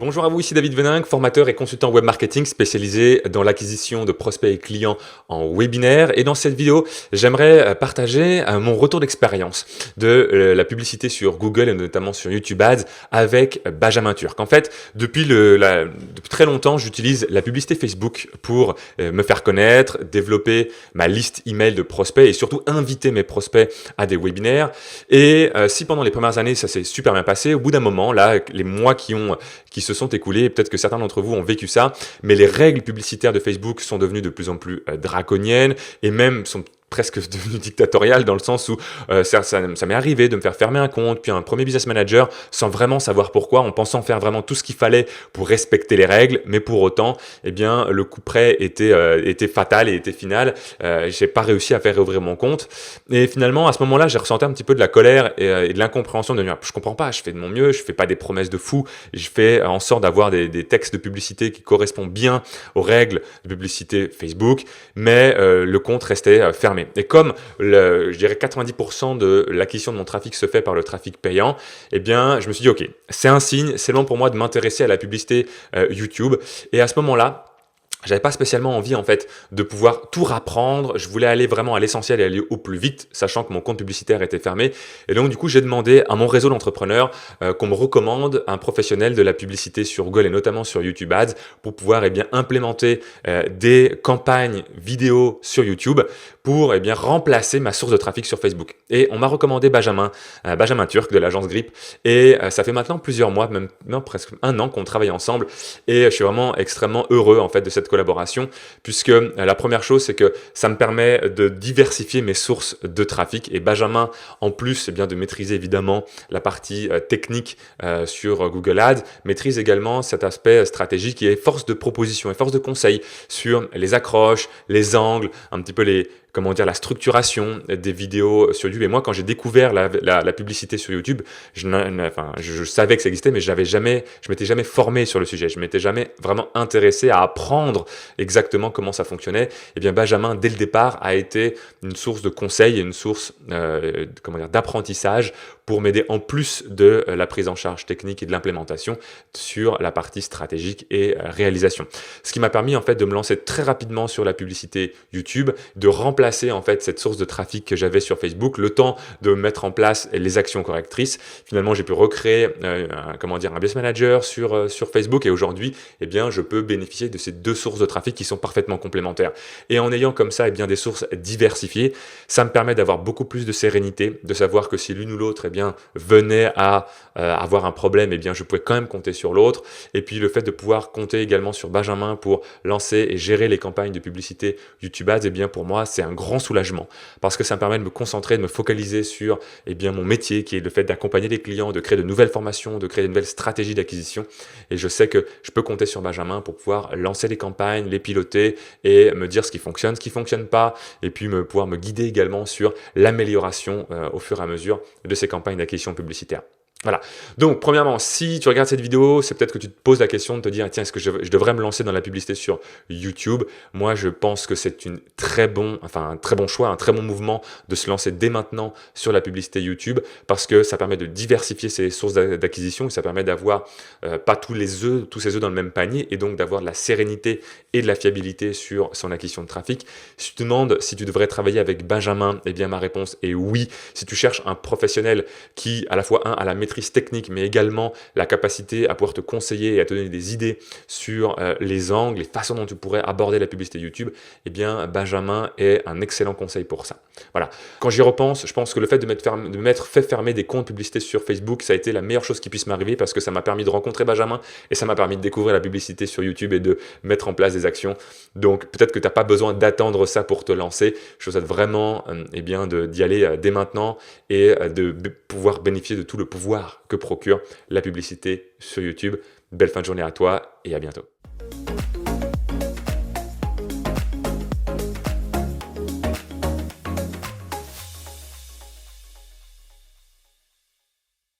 Bonjour à vous, ici David Veninck, formateur et consultant web marketing spécialisé dans l'acquisition de prospects et clients en webinaire. Et dans cette vidéo, j'aimerais partager mon retour d'expérience de la publicité sur Google et notamment sur YouTube Ads avec Benjamin Turc. En fait, depuis très longtemps, j'utilise la publicité Facebook pour me faire connaître, développer ma liste email de prospects et surtout inviter mes prospects à des webinaires. Et si pendant les premières années, ça s'est super bien passé, au bout d'un moment, là, les mois qui se sont écoulés, et peut-être que certains d'entre vous ont vécu ça, mais les règles publicitaires de Facebook sont devenues de plus en plus draconiennes et même sont presque devenu dictatorial dans le sens où ça m'est arrivé de me faire fermer un compte, puis un premier business manager sans vraiment savoir pourquoi, en pensant faire vraiment tout ce qu'il fallait pour respecter les règles, mais pour autant, eh bien, le coup près était fatal et était final. J'ai pas réussi à faire réouvrir mon compte. Et finalement, à ce moment-là, j'ai ressenti un petit peu de la colère et de l'incompréhension de dire, je comprends pas, je fais de mon mieux, je fais pas des promesses de fou, je fais en sorte d'avoir des textes de publicité qui correspondent bien aux règles de publicité Facebook, mais le compte restait fermé. Et comme je dirais 90% de l'acquisition de mon trafic se fait par le trafic payant, eh bien, je me suis dit, ok, c'est un signe, c'est le moment pour moi de m'intéresser à la publicité YouTube. Et à ce moment-là, j'avais pas spécialement envie en fait de pouvoir tout rapprendre. Je voulais aller vraiment à l'essentiel et aller au plus vite, sachant que mon compte publicitaire était fermé. Et donc du coup, j'ai demandé à mon réseau d'entrepreneurs qu'on me recommande un professionnel de la publicité sur Google et notamment sur YouTube Ads pour pouvoir implémenter des campagnes vidéo sur YouTube pour remplacer ma source de trafic sur Facebook. Et on m'a recommandé Benjamin Turc de l'agence Grip. Et ça fait maintenant plusieurs mois, même presque un an qu'on travaille ensemble. Et je suis vraiment extrêmement heureux en fait de cette collaboration, puisque la première chose, c'est que ça me permet de diversifier mes sources de trafic. Et Benjamin, en plus de maîtriser évidemment la partie technique sur Google Ads, maîtrise également cet aspect stratégique qui est force de proposition et force de conseil sur les accroches, les angles, un petit peu la structuration des vidéos sur YouTube. Et moi, quand j'ai découvert la publicité sur YouTube, je savais que ça existait, mais je m'étais jamais formé sur le sujet. Je m'étais jamais vraiment intéressé à apprendre exactement comment ça fonctionnait. Et bien, Benjamin, dès le départ, a été une source de conseils et une source d'apprentissage pour m'aider en plus de la prise en charge technique et de l'implémentation sur la partie stratégique et réalisation. Ce qui m'a permis en fait de me lancer très rapidement sur la publicité YouTube, de remplacer en fait cette source de trafic que j'avais sur Facebook, le temps de mettre en place les actions correctrices. Finalement, j'ai pu recréer un business manager sur Facebook et aujourd'hui, je peux bénéficier de ces deux sources de trafic qui sont parfaitement complémentaires. Et en ayant comme ça des sources diversifiées, ça me permet d'avoir beaucoup plus de sérénité, de savoir que si l'une ou l'autre venait à avoir un problème, je pouvais quand même compter sur l'autre. Et puis le fait de pouvoir compter également sur Benjamin pour lancer et gérer les campagnes de publicité YouTube Ads, pour moi, c'est un grand soulagement parce que ça me permet de me concentrer, de me focaliser sur mon métier qui est le fait d'accompagner les clients, de créer de nouvelles formations, de créer de nouvelles stratégies d'acquisition. Et je sais que je peux compter sur Benjamin pour pouvoir lancer les campagnes, les piloter et me dire ce qui fonctionne pas, et puis pouvoir me guider également sur l'amélioration au fur et à mesure de ces campagnes d'acquisition publicitaire. Voilà. Donc, premièrement, si tu regardes cette vidéo, c'est peut-être que tu te poses la question de te dire, tiens, est-ce que je devrais me lancer dans la publicité sur YouTube? Moi, je pense que c'est un très bon choix, un très bon mouvement de se lancer dès maintenant sur la publicité YouTube parce que ça permet de diversifier ses sources d'acquisition et ça permet d'avoir pas tous ces œufs dans le même panier et donc d'avoir de la sérénité et de la fiabilité sur son acquisition de trafic. Si tu te demandes si tu devrais travailler avec Benjamin, ma réponse est oui. Si tu cherches un professionnel qui, à la fois, a la maîtrise technique, mais également la capacité à pouvoir te conseiller et à te donner des idées sur les angles, les façons dont tu pourrais aborder la publicité YouTube, Benjamin est un excellent conseil pour ça. Voilà. Quand j'y repense, je pense que le fait de m'être fait fermer des comptes publicités sur Facebook, ça a été la meilleure chose qui puisse m'arriver parce que ça m'a permis de rencontrer Benjamin et ça m'a permis de découvrir la publicité sur YouTube et de mettre en place des actions. Donc, peut-être que tu n'as pas besoin d'attendre ça pour te lancer. Je te souhaite vraiment d'y aller dès maintenant et de pouvoir bénéficier de tout le pouvoir que procure la publicité sur YouTube. Belle fin de journée à toi et à bientôt.